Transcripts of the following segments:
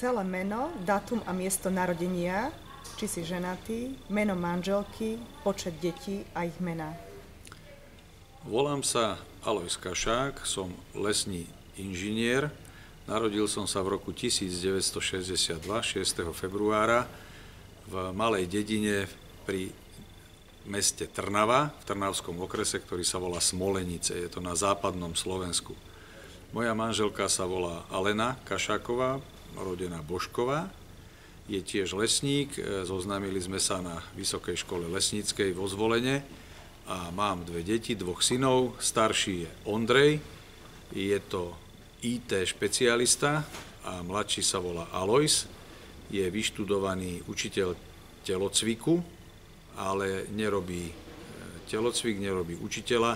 celé meno, dátum a miesto narodenia, či si ženatý, meno manželky, počet detí a ich mená. Volám sa Alojz Kašák, som lesný inžinier. Narodil som sa v roku 1962, 6. februára, v malej dedine pri meste Trnava, v Trnavskom okrese, ktorý sa volá Smolenice. Je to na západnom Slovensku. Moja manželka sa volá Alena Kašáková, rodená Božková. Je tiež lesník, zoznámili sme sa na Vysokej škole lesníckej vo Zvolene a mám dve deti, dvoch synov. Starší je Ondrej, je to IT špecialista a mladší sa volá Alojz. Je vyštudovaný učiteľ telocviku, ale nerobí telocvik, nerobí učiteľa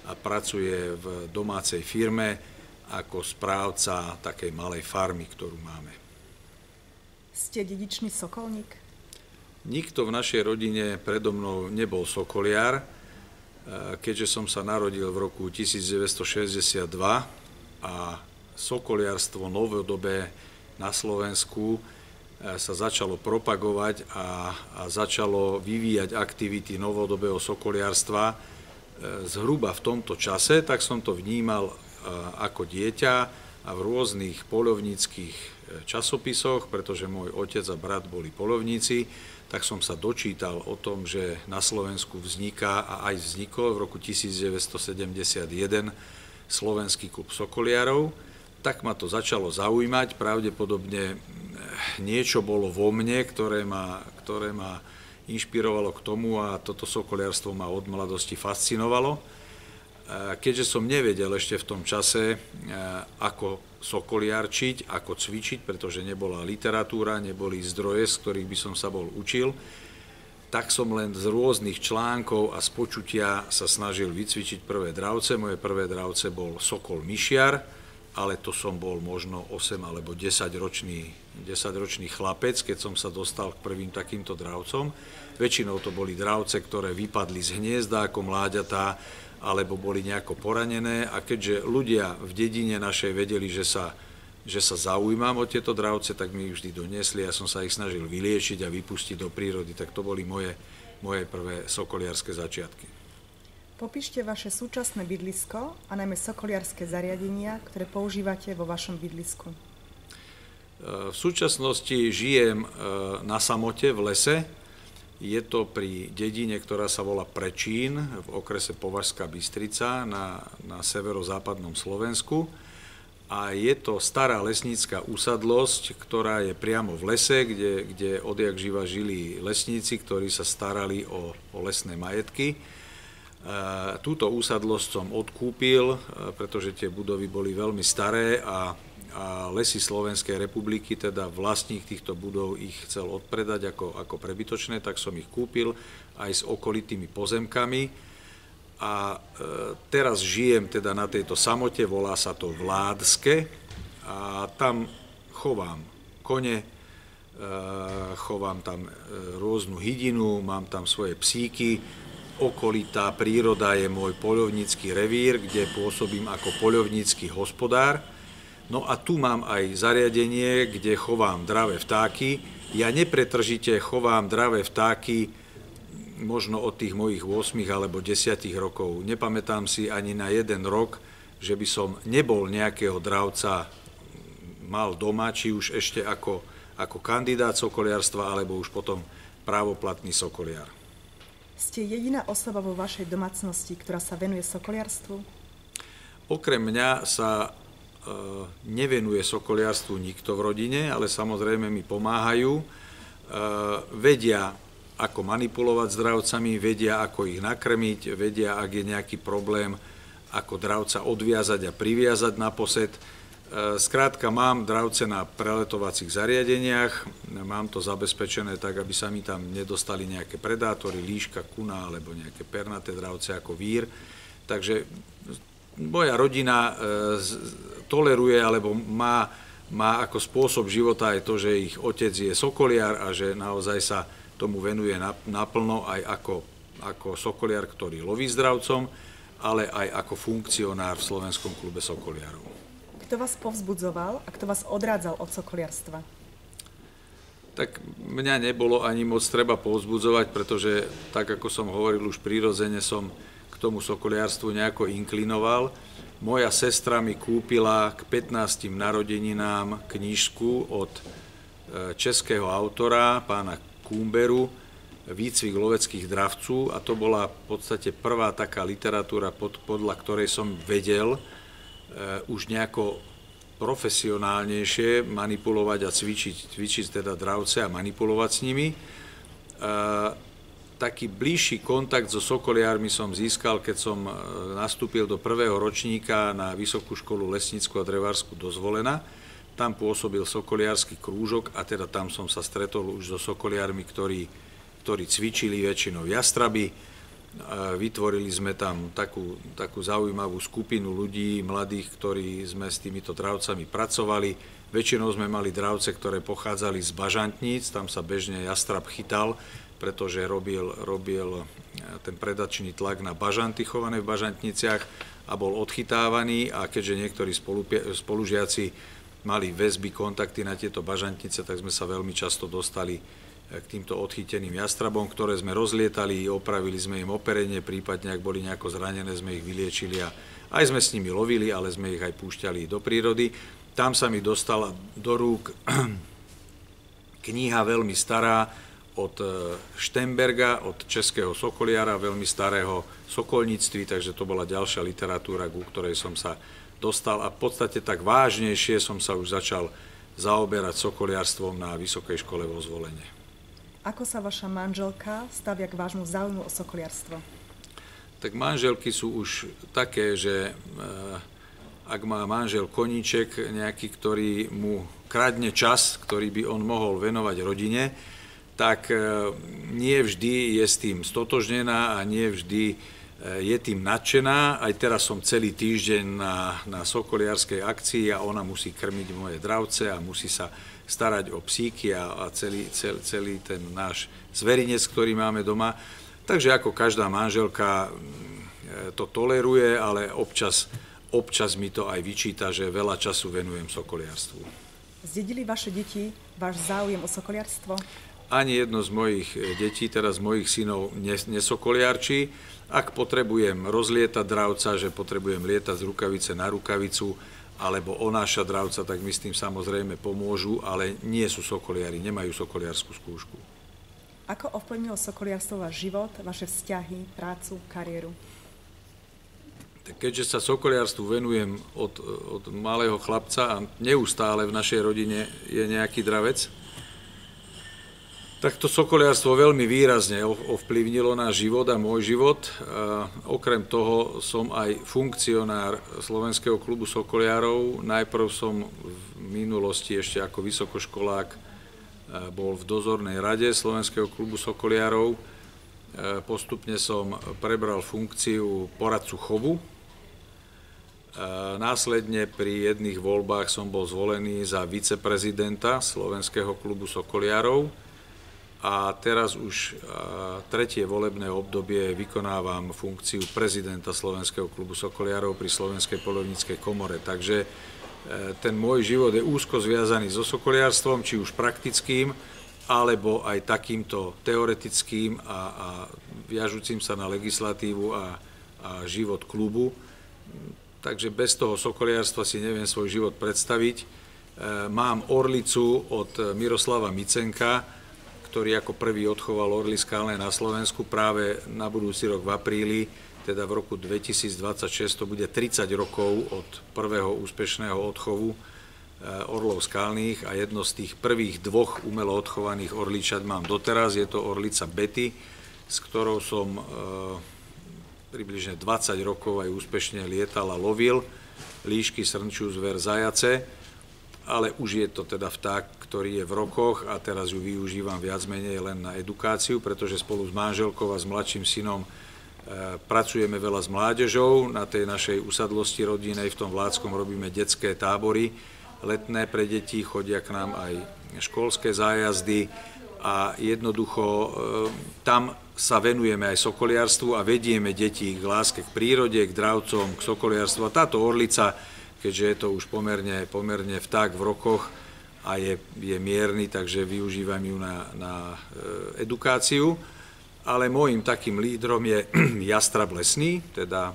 a pracuje v domácej firme ako správca takej malej farmy, ktorú máme. Ste dedičný sokolník? Nikto v našej rodine predo mnou nebol sokoliar, keďže som sa narodil v roku 1962 a sokoliarstvo novodobé na Slovensku sa začalo propagovať a začalo vyvíjať aktivity novodobého sokoliarstva zhruba v tomto čase, tak som to vnímal ako dieťa a v rôznych poľovníckych časopisoch, pretože môj otec a brat boli poľovníci, tak som sa dočítal o tom, že na Slovensku vzniká a aj vznikol v roku 1971 Slovenský klub sokoliarov. Tak ma to začalo zaujímať, pravdepodobne niečo bolo vo mne, ktoré ma inšpirovalo k tomu a toto sokoliarstvo ma od mladosti fascinovalo. Keďže som nevedel ešte v tom čase, ako sokoliarčiť, ako cvičiť, pretože nebola literatúra, neboli zdroje, z ktorých by som sa bol učil, tak som len z rôznych článkov a z počutia sa snažil vycvičiť prvé dravce. Moje prvé dravce bol sokol myšiar, ale to som bol možno 8 alebo 10-ročný chlapec, keď som sa dostal k prvým takýmto dravcom. Väčšinou to boli dravce, ktoré vypadli z hniezda ako mláďatá, alebo boli nejako poranené. A keďže ľudia v dedine našej vedeli, že sa zaujímam o tieto dravce, tak mi ich vždy doniesli. Ja som sa ich snažil vyliečiť a vypustiť do prírody. Tak to boli moje prvé sokoliarské začiatky. Popíšte vaše súčasné bydlisko a najmä sokoliarské zariadenia, ktoré používate vo vašom bydlisku. V súčasnosti žijem na samote v lese. Je to pri dedine, ktorá sa volá Prečín v okrese Považská Bystrica na severozápadnom Slovensku. A je to stará lesnícka usadlosť, ktorá je priamo v lese, kde odjak živa žili lesníci, ktorí sa starali o lesné majetky. Túto úsadlosť som odkúpil, pretože tie budovy boli veľmi staré a Lesy Slovenskej republiky, teda vlastník týchto budov ich chcel odpredať ako prebytočné, tak som ich kúpil aj s okolitými pozemkami. A teraz žijem teda na tejto samote, volá sa to Vládske a tam chovám kone, chovám tam rôznu hydinu, mám tam svoje psíky. Okolitá príroda je môj poľovnícky revír, kde pôsobím ako poľovnícky hospodár. No a tu mám aj zariadenie, kde chovám dravé vtáky. Ja nepretržite chovám dravé vtáky možno od tých mojich 8 alebo 10 rokov. Nepamätám si ani na jeden rok, že by som nebol nejakého dravca mal doma, či už ešte ako kandidát sokoliarstva, alebo už potom právoplatný sokoliar. Ste jediná osoba vo vašej domácnosti, ktorá sa venuje sokoliarstvu? Okrem mňa sa nevenuje sokoliarstvu nikto v rodine, ale samozrejme mi pomáhajú. Vedia, ako manipulovať s dravcami, vedia, ako ich nakrmiť, vedia, ak je nejaký problém, ako dravca odviazať a priviazať na posed. Skrátka, mám dravce na preletovacích zariadeniach, mám to zabezpečené tak, aby sa mi tam nedostali nejaké predátory, líška, kuna alebo nejaké pernaté dravce ako vír. Takže moja rodina toleruje alebo má ako spôsob života aj to, že ich otec je sokoliar a že naozaj sa tomu venuje naplno aj ako sokoliar, ktorý loví s dravcom, ale aj ako funkcionár v Slovenskom klube sokoliarov. Kto vás povzbudzoval a kto vás odrádzal od sokoliarstva? Tak mňa nebolo ani moc treba povzbudzovať, pretože tak ako som hovoril, už prirodzene som k tomu sokoliarstvu nejako inklinoval. Moja sestra mi kúpila k 15. narodeninám knižku od českého autora, pána Kumberu, Výcvik loveckých dravců, a to bola v podstate prvá taká literatúra, podľa ktorej som vedel už nejako profesionálnejšie manipulovať a cvičiť teda dravce a manipulovať s nimi. Taký bližší kontakt so sokoliármi som získal, keď som nastúpil do prvého ročníka na Vysokú školu lesnícku a drevárskú do Zvolena. Tam pôsobil sokoliársky krúžok a teda tam som sa stretol už so sokoliármi, ktorí cvičili väčšinou jastraby. Vytvorili sme tam takú zaujímavú skupinu ľudí, mladých, ktorí sme s týmito dravcami pracovali. Väčšinou sme mali dravce, ktoré pochádzali z bažantníc, tam sa bežne jastrab chytal, pretože robil ten predačný tlak na bažanty chované v bažantniciach a bol odchytávaný, a keďže niektorí spolužiaci mali väzby, kontakty na tieto bažantnice, tak sme sa veľmi často dostali k týmto odchyteným jastrabom, ktoré sme rozlietali, opravili sme im operenie, prípadne ak boli nejako zranené, sme ich vyliečili a aj sme s nimi lovili, ale sme ich aj púšťali do prírody. Tam sa mi dostala do rúk kniha veľmi stará od Štemberga, od českého sokoliara, veľmi starého sokolníctví, takže to bola ďalšia literatúra, ku ktorej som sa dostal, a v podstate tak vážnejšie som sa už začal zaoberať sokoliarstvom na Vysokej škole vo Zvolene. Ako sa vaša manželka stavia k vášmu záujmu o sokoliarstvo? Tak manželky sú už také, že ak má manžel koníček nejaký, ktorý mu kradne čas, ktorý by on mohol venovať rodine, tak nie vždy je s tým stotožnená a nie vždy je tým nadšená. Aj teraz som celý týždeň na sokoliarskej akcii a ona musí krmiť moje dravce a musí sa starať o psíky a celý ten náš zverinec, ktorý máme doma. Takže ako každá manželka to toleruje, ale občas mi to aj vyčíta, že veľa času venujem sokoliarstvu. Zdedili vaše deti váš záujem o sokoliarstvo? Ani jedno z mojich detí, teda z mojich synov, nesokoliarčí. Ak potrebujem rozlietať dravca, že potrebujem lietať z rukavice na rukavicu, alebo onášať dravca, tak mi s tým samozrejme pomôžu, ale nie sú sokoliari, nemajú sokoliarskú skúšku. Ako ovplyvnilo sokoliarstvo váš život, vaše vzťahy, prácu, kariéru? Keďže sa sokoliarstvu venujem od malého chlapca a neustále v našej rodine je nejaký dravec, tak to sokoliarstvo veľmi výrazne ovplyvnilo náš život a môj život. Okrem toho som aj funkcionár Slovenského klubu sokoliarov. Najprv som v minulosti ešte ako vysokoškolák bol v dozornej rade Slovenského klubu sokoliarov. Postupne som prebral funkciu poradcu chovu. Následne pri jedných voľbách som bol zvolený za viceprezidenta Slovenského klubu sokoliarov. A teraz už tretie volebné obdobie vykonávam funkciu prezidenta Slovenského klubu sokoliarov pri Slovenskej poľovníckej komore. Takže ten môj život je úzko zviazaný so sokoliarstvom, či už praktickým, alebo aj takýmto teoretickým a viažúcim sa na legislatívu a život klubu. Takže bez toho sokoliarstva si neviem svoj život predstaviť. Mám orlicu od Miroslava Micenka, ktorý ako prvý odchoval orly skalné na Slovensku. Práve na budúci rok v apríli, teda v roku 2026, to bude 30 rokov od prvého úspešného odchovu orlov skalných a jedno z tých prvých dvoch umelo odchovaných orličat mám doteraz. Je to orlica Betty, s ktorou som približne 20 rokov aj úspešne lietal a lovil líšky, srnčiu, zver, zajace. Ale už je to teda vták, ktorý je v rokoch a teraz ju využívam viac menej len na edukáciu, pretože spolu s manželkou a s mladším synom pracujeme veľa s mládežou. Na tej našej usadlosti rodinnej v tom Vládskom robíme detské tábory letné pre deti, chodia k nám aj školské zájazdy a jednoducho tam sa venujeme aj sokoliarstvu a vedieme deti k láske k prírode, k dravcom, k sokoliarstvu. A táto orlica, keďže je to už pomerne vták v rokoch, a je mierny, takže využívam ju na edukáciu. Ale môjim takým lídrom je jastrab lesný, teda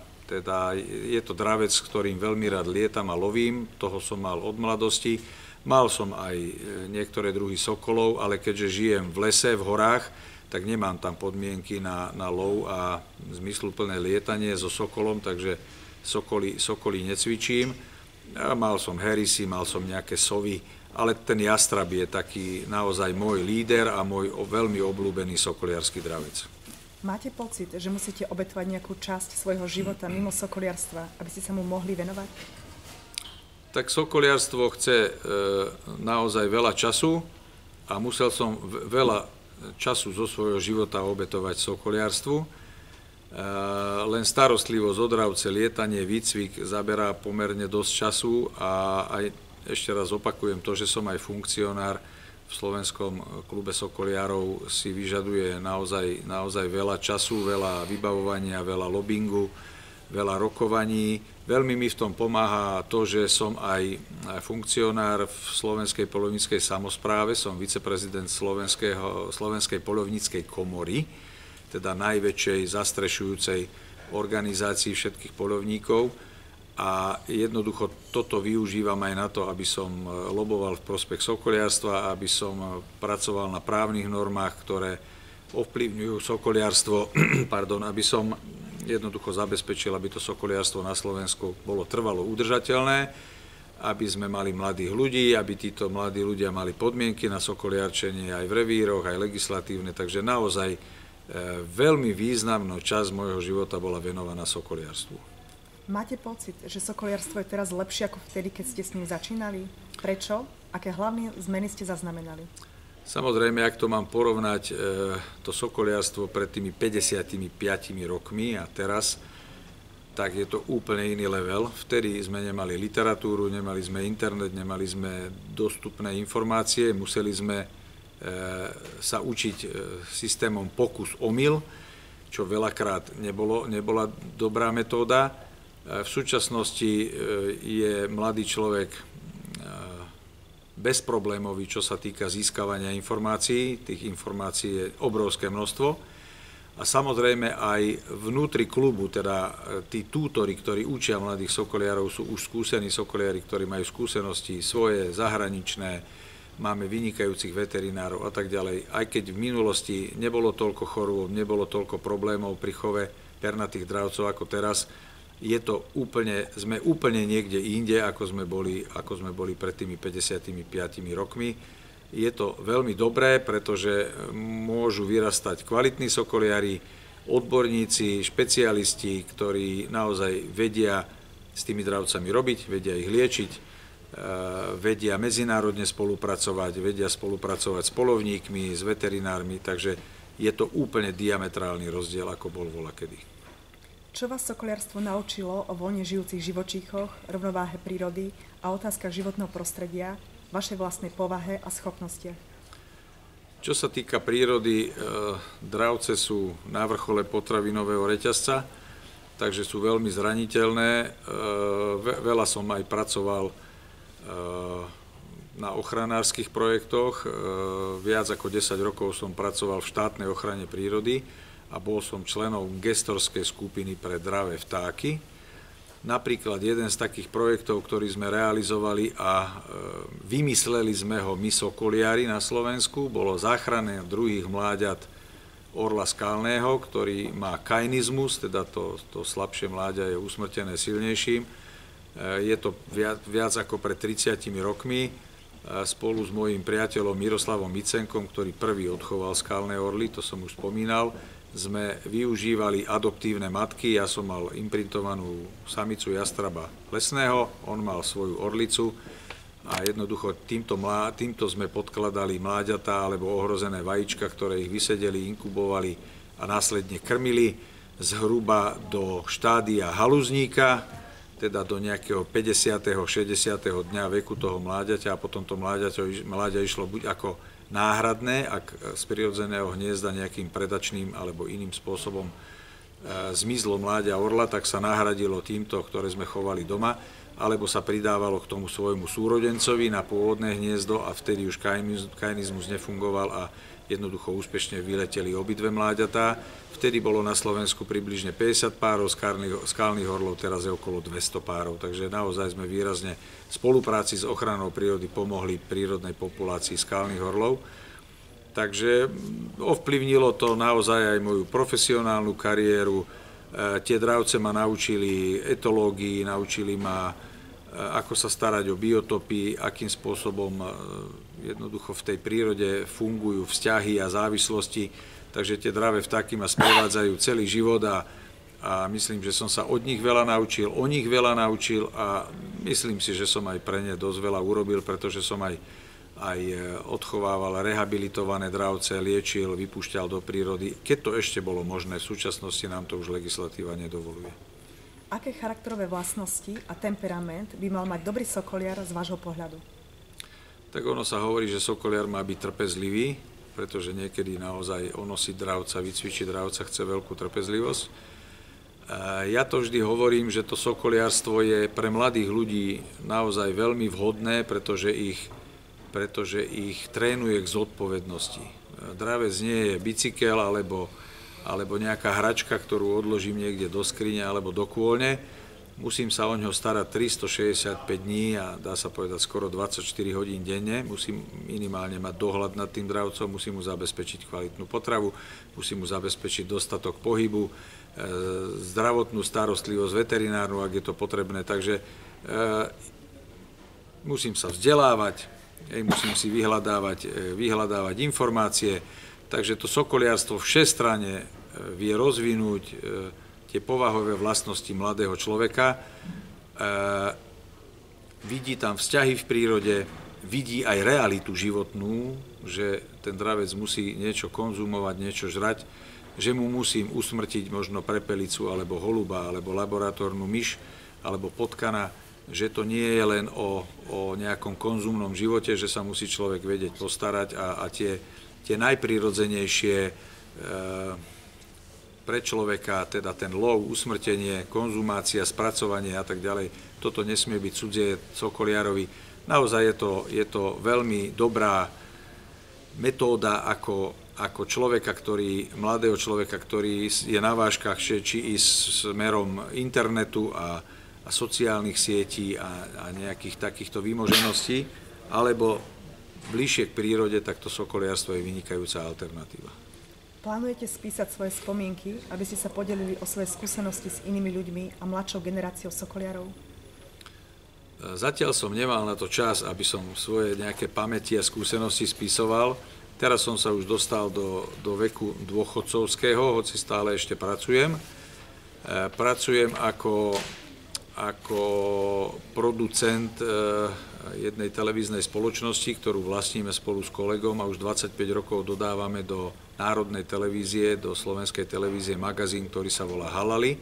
je to dravec, s ktorým veľmi rád lietam a lovím, toho som mal od mladosti. Mal som aj niektoré druhy sokolov, ale keďže žijem v lese, v horách, tak nemám tam podmienky na lov a zmysluplné lietanie so sokolom, takže sokoly necvičím. Mal som herisy, mal som nejaké sovy, ale ten jastrab je taký naozaj môj líder a môj veľmi obľúbený sokoliarsky dravec. Máte pocit, že musíte obetovať nejakú časť svojho života mimo sokoliarstva, aby ste sa mu mohli venovať? Tak sokoliarstvo chce naozaj veľa času a musel som veľa času zo svojho života obetovať sokoliarstvu. Len starostlivosť od dravce, lietanie, výcvik zaberá pomerne dosť času a aj ešte raz opakujem, to, že som aj funkcionár v Slovenskom klube sokoliarov, si vyžaduje naozaj veľa času, veľa vybavovania, veľa lobbingu, veľa rokovaní. Veľmi mi v tom pomáha to, že som aj funkcionár v Slovenskej poľovníckej samospráve, som viceprezident Slovenskej poľovníckej komory, teda najväčšej zastrešujúcej organizácii všetkých poľovníkov. A jednoducho toto využívam aj na to, aby som loboval v prospech sokoliarstva, aby som pracoval na právnych normách, ktoré ovplyvňujú sokoliarstvo, aby som jednoducho zabezpečil, aby to sokoliarstvo na Slovensku bolo trvalo udržateľné, aby sme mali mladých ľudí, aby títo mladí ľudia mali podmienky na sokoliarčenie aj v revíroch, aj legislatívne, takže naozaj veľmi významná časť môjho života bola venovaná sokoliarstvu. Máte pocit, že sokoliarstvo je teraz lepšie ako vtedy, keď ste s ním začínali? Prečo? Aké hlavné zmeny ste zaznamenali? Samozrejme, ak to mám porovnať to sokoliarstvo pred tými 55 rokmi a teraz, tak je to úplne iný level. Vtedy sme nemali literatúru, nemali sme internet, nemali sme dostupné informácie, museli sme sa učiť systémom pokus-omyl, čo veľakrát nebola dobrá metóda. V súčasnosti je mladý človek bezproblémový, čo sa týka získavania informácií. Tých informácií je obrovské množstvo. A samozrejme aj vnútri klubu, teda tí tútori, ktorí učia mladých sokoliarov, sú už skúsení sokoliari, ktorí majú skúsenosti svoje, zahraničné, máme vynikajúcich veterinárov a tak ďalej. Aj keď v minulosti nebolo toľko chorôb, nebolo toľko problémov pri chove pernatých dravcov ako teraz, sme úplne niekde inde, ako sme boli pred tými 55 rokmi. Je to veľmi dobré, pretože môžu vyrastať kvalitní sokoliari, odborníci, špecialisti, ktorí naozaj vedia s tými dravcami robiť, vedia ich liečiť, vedia medzinárodne spolupracovať, vedia spolupracovať s poľovníkmi, s veterinármi, takže je to úplne diametrálny rozdiel, ako bol voľakedy. Čo vás sokoliarstvo naučilo o voľne žijúcich živočíchoch, rovnováhe prírody a otázkach životného prostredia, vašej vlastnej povahe a schopnostiach? Čo sa týka prírody, dravce sú na vrchole potravinového reťazca, takže sú veľmi zraniteľné. Veľa som aj pracoval na ochranárskych projektoch. Viac ako 10 rokov som pracoval v štátnej ochrane prírody a bol som členom gestorskej skupiny pre dravé vtáky. Napríklad jeden z takých projektov, ktorý sme realizovali a vymysleli sme ho my sokoliari na Slovensku, bolo záchrana druhých mláďat orla skalného, ktorý má kainizmus, teda to slabšie mláďa je usmrtené silnejším. Je to viac ako pred 30 rokmi. Spolu s mojím priateľom Miroslavom Micenkom, ktorý prvý odchoval skalné orly, to som už spomínal, sme využívali adoptívne matky. Ja som mal imprintovanú samicu jastraba lesného, on mal svoju orlicu a jednoducho týmto sme podkladali mláďatá alebo ohrozené vajíčka, ktoré ich vysedeli, inkubovali a následne krmili zhruba do štádia halúzníka, teda do nejakého 50. 60. dňa veku toho mláďaťa a potom to mláďa išlo buď ako náhradné, ak z prirodzeného hniezda nejakým predačným alebo iným spôsobom zmizlo mláďa orla, tak sa nahradilo týmto, ktoré sme chovali doma. alebo sa pridávalo k tomu svojmu súrodencovi na pôvodné hniezdo a vtedy už kainizmus nefungoval a jednoducho úspešne vyleteli obidve mláďatá. Vtedy bolo na Slovensku približne 50 párov skalných orlov, teraz je okolo 200 párov, takže naozaj sme výrazne v spolupráci s ochranou prírody pomohli prírodnej populácii skalných orlov. Takže ovplyvnilo to naozaj aj moju profesionálnu kariéru. Tie dravce ma naučili etológii, naučili ma, ako sa starať o biotopy, akým spôsobom jednoducho v tej prírode fungujú vzťahy a závislosti. Takže tie dravé vtáky ma sprevádzajú celý život a myslím, že som sa od nich veľa naučil, o nich veľa naučil a myslím si, že som aj pre ne dosť veľa urobil, pretože som aj odchovával rehabilitované dravce, liečil, vypúšťal do prírody, keď to ešte bolo možné. V súčasnosti nám to už legislatíva nedovoluje. Aké charakterové vlastnosti a temperament by mal mať dobrý sokoliar z vášho pohľadu? Tak ono sa hovorí, že sokoliar má byť trpezlivý, pretože niekedy naozaj onosiť dravca, vycvičiť dravca chce veľkú trpezlivosť. Ja to vždy hovorím, že to sokoliarstvo je pre mladých ľudí naozaj veľmi vhodné, pretože ich trénuje k zodpovednosti. Dravec nie je bicykel alebo nejaká hračka, ktorú odložím niekde do skrine alebo do kôlne. Musím sa o ňo starať 365 dní a dá sa povedať skoro 24 hodín denne. Musím minimálne mať dohľad nad tým dravcom, musím mu zabezpečiť kvalitnú potravu, musím mu zabezpečiť dostatok pohybu, zdravotnú starostlivosť, veterinárnu, ak je to potrebné. Takže musím sa vzdelávať, musím si vyhľadávať informácie, takže to sokoliarstvo všestranne vie rozvinúť tie povahové vlastnosti mladého človeka. Vidí tam vzťahy v prírode, vidí aj realitu životnú, že ten dravec musí niečo konzumovať, niečo žrať, že mu musím usmrtiť možno prepelicu, alebo holuba, alebo laboratórnu myš, alebo potkana, že to nie je len o nejakom konzumnom živote, že sa musí človek vedieť postarať a tie najprirodzenejšie pre človeka, teda ten lov, usmrtenie, konzumácia, spracovanie a tak ďalej, toto nesmie byť cudzie sokoliarovi. Naozaj je to veľmi dobrá metóda ako mladého človeka, ktorý je na vážkach, či ísť smerom internetu a sociálnych sietí a nejakých takýchto výmožeností, alebo bližšie k prírode, tak to sokoliarstvo je vynikajúca alternatíva. Plánujete spísať svoje spomienky, aby ste sa podelili o svoje skúsenosti s inými ľuďmi a mladšou generáciou sokoliarov? Zatiaľ som nemal na to čas, aby som svoje nejaké pamäti a skúsenosti spisoval. Teraz som sa už dostal do veku dôchodcovského, hoci stále ešte pracujem. Pracujem ako producent jednej televíznej spoločnosti, ktorú vlastníme spolu s kolegom a už 25 rokov dodávame do národnej televízie, do slovenskej televízie magazín, ktorý sa volá Halali,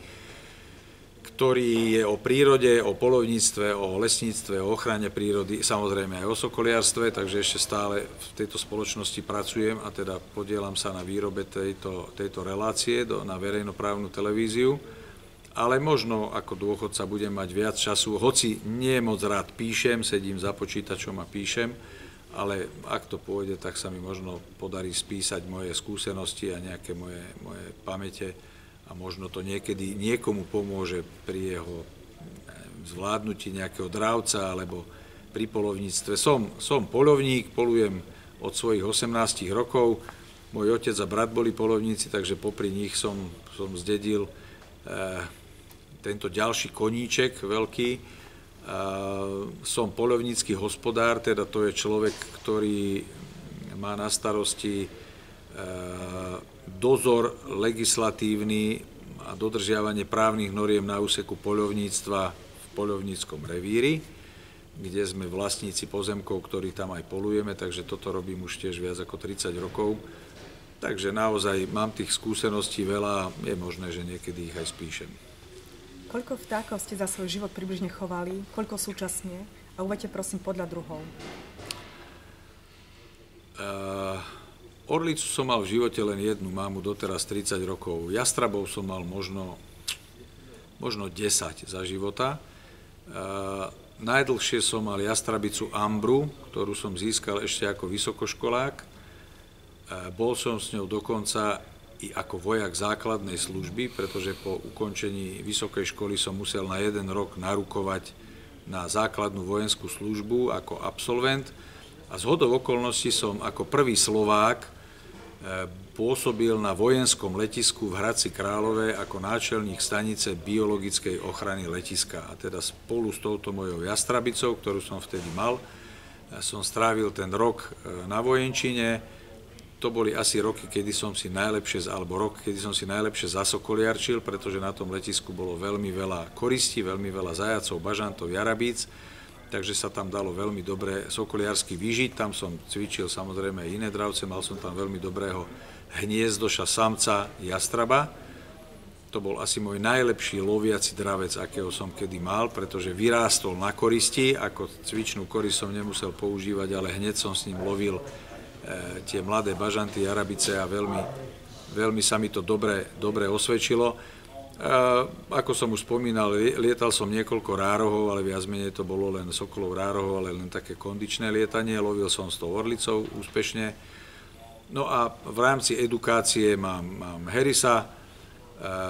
ktorý je o prírode, o poľovníctve, o lesníctve, o ochrane prírody, samozrejme aj o sokoliarstve, takže ešte stále v tejto spoločnosti pracujem a teda podielam sa na výrobe tejto relácie na verejnoprávnu televíziu. Ale možno ako dôchodca budem mať viac času, hoci nie moc rád píšem, sedím za počítačom a píšem, ale ak to pôjde, tak sa mi možno podarí spísať moje skúsenosti a nejaké moje pamäte a možno to niekedy niekomu pomôže pri jeho zvládnutí nejakého dravca alebo pri poľovníctve. Som poľovník, poľujem od svojich 18 rokov, môj otec a brat boli poľovníci, takže popri nich som zdedil tento ďalší koníček veľký. Som poľovnícky hospodár, teda to je človek, ktorý má na starosti dozor legislatívny a dodržiavanie právnych noriem na úseku poľovníctva v poľovníckom revíri, kde sme vlastníci pozemkov, ktorí tam aj poľujeme, takže toto robím už tiež viac ako 30 rokov. Takže naozaj mám tých skúseností veľa a je možné, že niekedy ich aj spíšem. Koľko vtákov ste za svoj život približne chovali, koľko súčasne a uvedte prosím podľa druhov? Orlicu som mal v živote len jednu, mám mu doteraz 30 rokov. Jastrabov som mal možno 10 za života. Najdlhšie som mal jastrabicu Ambru, ktorú som získal ešte ako vysokoškolák. Bol som s ňou dokonca i ako vojak základnej služby, pretože po ukončení vysokej školy som musel na 1 rok narukovať na základnú vojenskú službu ako absolvent. A zhodou okolností som ako prvý Slovák pôsobil na vojenskom letisku v Hradci Králové ako náčelník stanice biologickej ochrany letiska. A teda spolu s touto mojou jastrabicou, ktorú som vtedy mal, som strávil ten rok na vojenčine. To boli asi roky, kedy som si najlepšie zasokoliarčil, pretože na tom letisku bolo veľmi veľa koristí, veľmi veľa zajacov, bažantov, jarabíc, takže sa tam dalo veľmi dobre sokoliarsky vyžiť. Tam som cvičil samozrejme aj iné dravce, mal som tam veľmi dobrého hniezdoša samca jastraba. To bol asi môj najlepší loviaci dravec, akého som kedy mal, pretože vyrástol na koristi, ako cvičnú korist som nemusel používať, ale hneď som s ním lovil tie mladé bažanty, jarabice a veľmi sa mi to dobre osvedčilo. Ako som už spomínal, lietal som niekoľko rárohov, ale viac menej to bolo len sokolov rárohov, ale len také kondičné lietanie. Lovil som s tou orlicou úspešne. No a v rámci edukácie mám herisa,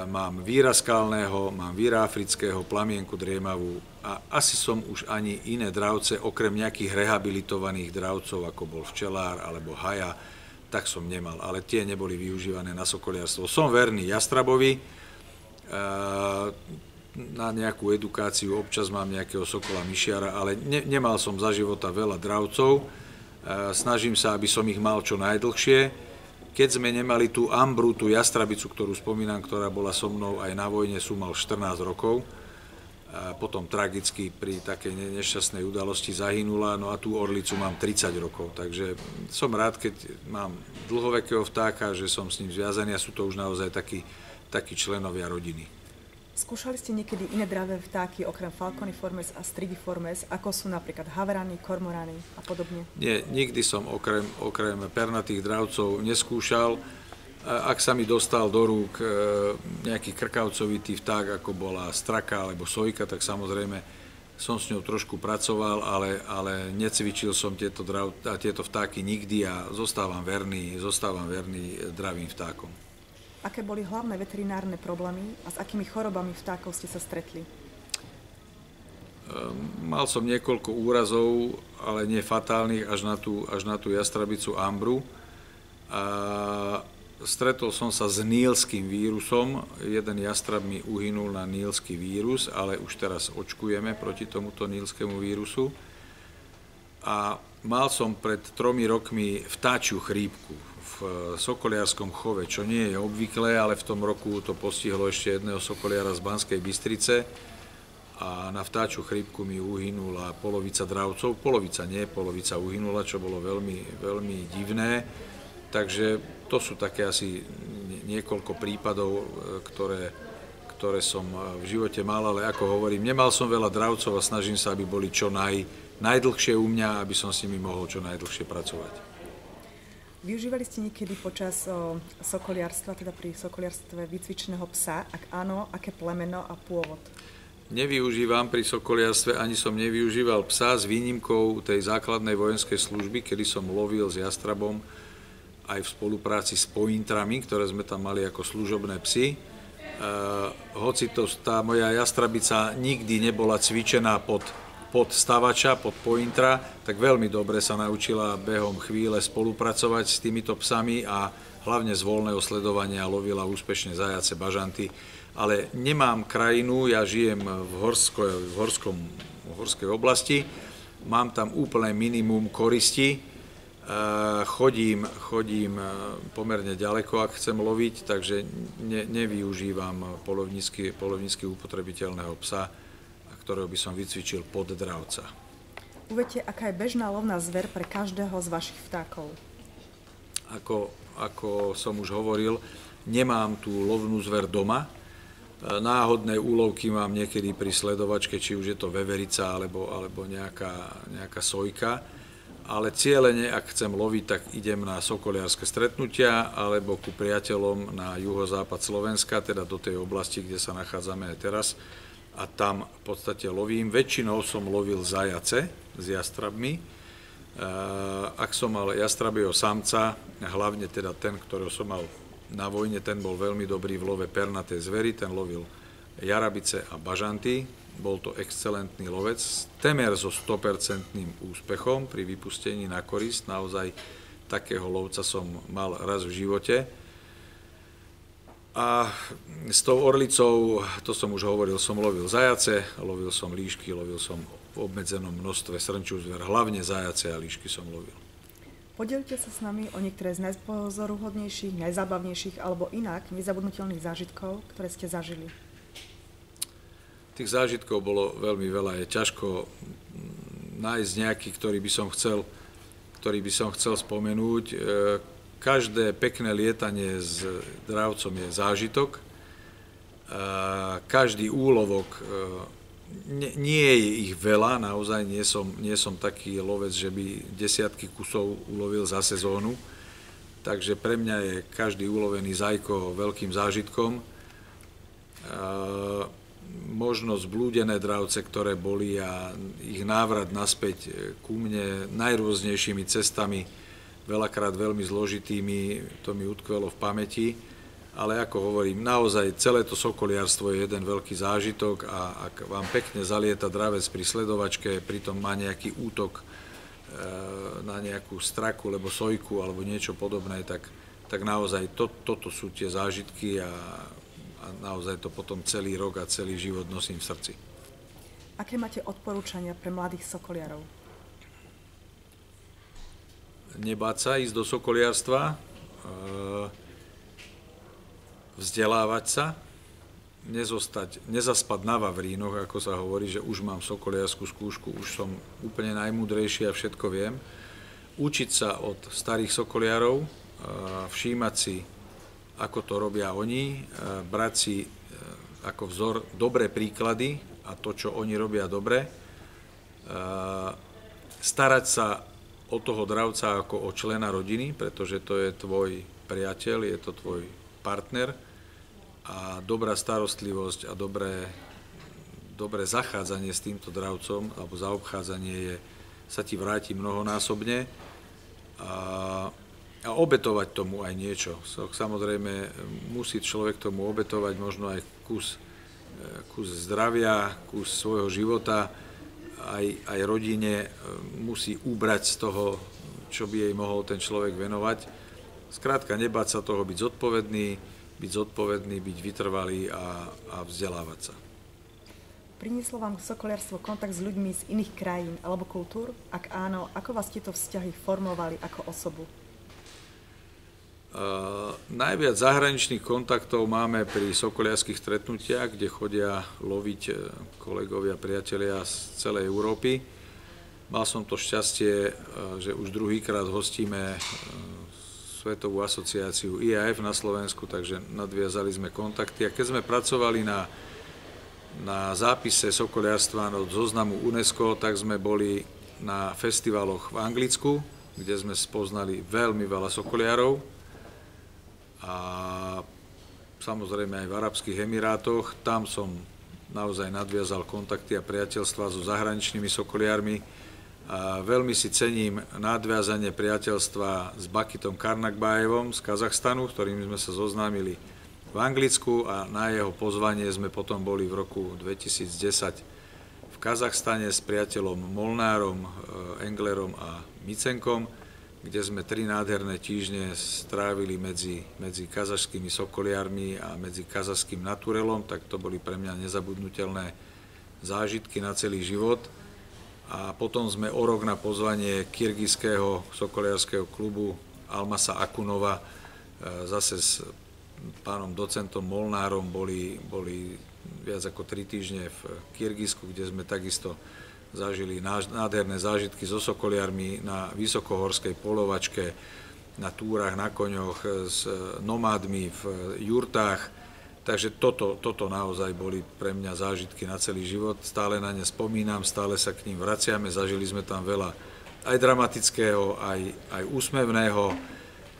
mám víra skalného, mám víra afrického, plamienku driemavú a asi som už ani iné dravce, okrem nejakých rehabilitovaných dravcov, ako bol včelár alebo haja, tak som nemal, ale tie neboli využívané na sokoliarstvo. Som verný jastrabovi, na nejakú edukáciu občas mám nejakého sokola myšiara, ale nemal som za života veľa dravcov, snažím sa, aby som ich mal čo najdlhšie. Keď sme nemali tú Ambru, tú jastrabicu, ktorú spomínam, ktorá bola so mnou aj na vojne, som mal 14 rokov. A potom tragicky pri takej nešťastnej udalosti zahynula, no a tú orlicu mám 30 rokov. Takže som rád, keď mám dlhovekého vtáka, že som s ním zviazaný a sú to už naozaj takí členovia rodiny. Skúšali ste niekedy iné dravé vtáky, okrem Falconiformes a Strigiformes, ako sú napríklad havrany, kormorány a podobne? Nie, nikdy som okrem pernatých dravcov neskúšal. Ak sa mi dostal do rúk nejaký krkavcovitý vták, ako bola straka alebo sojka, tak samozrejme som s ňou trošku pracoval, ale necvičil som tieto vtáky nikdy a zostávam verný dravým vtákom. Aké boli hlavné veterinárne problémy a s akými chorobami vtákov ste sa stretli? Mal som niekoľko úrazov, ale nie fatálnych, až na tú jastrabicu Ambru. Stretol som sa s nílskym vírusom. Jeden jastrab mi uhynul na nílsky vírus, ale už teraz očkujeme proti tomuto nílskému vírusu. A mal som pred 3 rokmi vtáčiu chrípku v sokoliarskom chove, čo nie je obvyklé, ale v tom roku to postihlo ešte jedného sokoliara z Banskej Bystrice a na vtáčiu chrípku mi uhynula polovica dravcov, polovica uhynula, čo bolo veľmi divné. Takže to sú také asi niekoľko prípadov, ktoré som v živote mal, ale ako hovorím, nemal som veľa dravcov a snažím sa, aby boli čo najdlhšie u mňa, aby som s nimi mohol čo najdlhšie pracovať. Využívali ste niekedy počas sokoliarstva, teda pri sokoliarstve vycvičeného psa? Ak áno, aké plemeno a pôvod? Nevyužívam pri sokoliarstve, ani som nevyužíval psa s výnimkou tej základnej vojenskej služby, kedy som lovil s jastrabom aj v spolupráci s pointrami, ktoré sme tam mali ako služobné psy. Hoci tá moja jastrabica nikdy nebola cvičená pod stavača, pod pointra, tak veľmi dobre sa naučila behom chvíle spolupracovať s týmito psami a hlavne z voľného sledovania lovila úspešne zajace, bažanty. Ale nemám krajinu, ja žijem v horskej oblasti, mám tam úplné minimum koristi, chodím pomerne ďaleko, ak chcem loviť, takže nevyužívam polovnícky upotrebiteľného psa, ktorého by som vycvičil pod dravca. Uvedte, aká je bežná lovná zver pre každého z vašich vtákov? Ako som už hovoril, nemám tú lovnú zver doma. Náhodné úlovky mám niekedy pri sledovačke, či už je to veverica alebo nejaká sojka. Ale cieľene, ak chcem loviť, tak idem na sokoliarske stretnutia alebo ku priateľom na juhozápad Slovenska, teda do tej oblasti, kde sa nachádzame aj teraz. a tam v podstate lovím. Väčšinou som lovil zajace s jastrabmi. Ak som mal jastrabieho samca, hlavne teda ten, ktorého som mal na vojne, ten bol veľmi dobrý v love pernatej zvery, ten lovil jarabice a bažanty. Bol to excelentný lovec, temer so 100% úspechom pri vypustení na korisť. Naozaj takého lovca som mal raz v živote. A s tou orlicou, to som už hovoril, som lovil zajace, lovil som líšky, lovil som v obmedzenom množstve srnčiu zver, hlavne zajace a líšky som lovil. Podelte sa s nami o niektoré z najpozoruhodnejších, najzábavnejších alebo inak nezabudnutelných zážitkov, ktoré ste zažili. Tých zážitkov bolo veľmi veľa. Je ťažko nájsť nejaký, ktorý by som chcel spomenúť. Každé pekné lietanie s dravcom je zážitok. Každý úlovok, nie je ich veľa, naozaj nie som taký lovec, že by desiatky kusov ulovil za sezónu. Takže pre mňa je každý ulovený zajko veľkým zážitkom. Možno zblúdené dravce, ktoré boli, a ich návrat naspäť ku mne najrôznejšími cestami, veľakrát veľmi zložitými, to mi utkvelo v pamäti, ale ako hovorím, naozaj celé to sokoliarstvo je jeden veľký zážitok a ak vám pekne zalieta dravec pri sledovačke, pritom má nejaký útok na nejakú straku, alebo sojku, alebo niečo podobné, tak naozaj toto sú tie zážitky a naozaj to potom celý rok a celý život nosím v srdci. Aké máte odporúčania pre mladých sokoliarov? Nebáť sa ísť do sokoliarstva, vzdelávať sa, nezaspať na vavrínoch, ako sa hovorí, že už mám sokoliarskú skúšku, už som úplne najmúdrejší a všetko viem. Učiť sa od starých sokoliarov, všímať si, ako to robia oni, brať si ako vzor dobré príklady a to, čo oni robia dobre, starať sa o toho dravca ako o člena rodiny, pretože to je tvoj priateľ, je to tvoj partner a dobrá starostlivosť a dobré zachádzanie s týmto dravcom alebo zaobchádzanie sa ti vráti mnohonásobne a obetovať tomu aj niečo. Samozrejme musí človek tomu obetovať možno aj kus zdravia, kus svojho života, aj rodine musí ubrať z toho, čo by jej mohol ten človek venovať. Skrátka, nebáť sa toho, byť zodpovedný, byť vytrvalý a vzdelávať sa. Prinieslo vám sokoliarstvo kontakt s ľuďmi z iných krajín alebo kultúr? Ak áno, ako vás tieto vzťahy formovali ako osobu? Najviac zahraničných kontaktov máme pri sokoliarských stretnutiach, kde chodia loviť kolegovia, priatelia z celej Európy. Mal som to šťastie, že už druhýkrát hostíme Svetovú asociáciu IAF na Slovensku, takže nadviazali sme kontakty. A keď sme pracovali na zápise sokoliarstva od zoznamu UNESCO, tak sme boli na festivaloch v Anglicku, kde sme spoznali veľmi veľa sokoliarov. A samozrejme aj v Arabských Emirátoch. Tam som naozaj nadviazal kontakty a priateľstva so zahraničnými sokoliarmi. A veľmi si cením nadviazanie priateľstva s Bakitom Karnakbajevom z Kazachstanu, s ktorým sme sa zoznámili v Anglicku a na jeho pozvanie sme potom boli v roku 2010 v Kazachstane s priateľom Molnárom, Englerom a Micenkom, kde sme 3 nádherné týždne strávili medzi kazašskými sokoliarmi a medzi kazašským naturelom, tak to boli pre mňa nezabudnutelné zážitky na celý život. A potom sme o rok na pozvanie kyrgyzského sokoliarského klubu Almasa Akunova zase s pánom docentom Molnárom boli viac ako 3 týždne v Kyrgyzsku, kde sme takisto zažili nádherné zážitky so sokoliarmi na vysokohorskej polovačke, na túrach, na koňoch, s nomádmi v jurtách. Takže toto naozaj boli pre mňa zážitky na celý život. Stále na ne spomínam, stále sa k ním vraciame. Zažili sme tam veľa aj dramatického, aj úsmevného.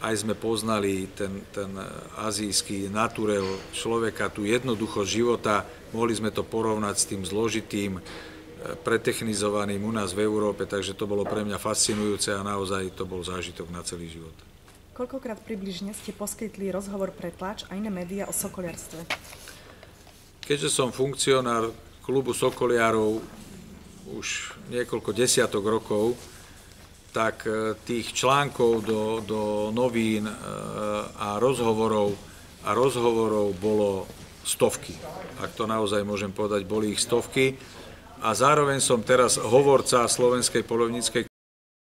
aj sme poznali ten azijský naturel človeka, tú jednoduchosť života, mohli sme to porovnať s tým zložitým, pretechnizovaným u nás v Európe, takže to bolo pre mňa fascinujúce a naozaj to bol zážitok na celý život. Koľkokrát približne ste poskytli rozhovor pre tlač a iné médiá o sokoliarstve? Keďže som funkcionár klubu sokoliarov už niekoľko desiatok rokov, tak tých článkov do novín a rozhovorov bolo stovky. Ak to naozaj môžem povedať, boli ich stovky. A zároveň som teraz hovorca Slovenskej poľovníckej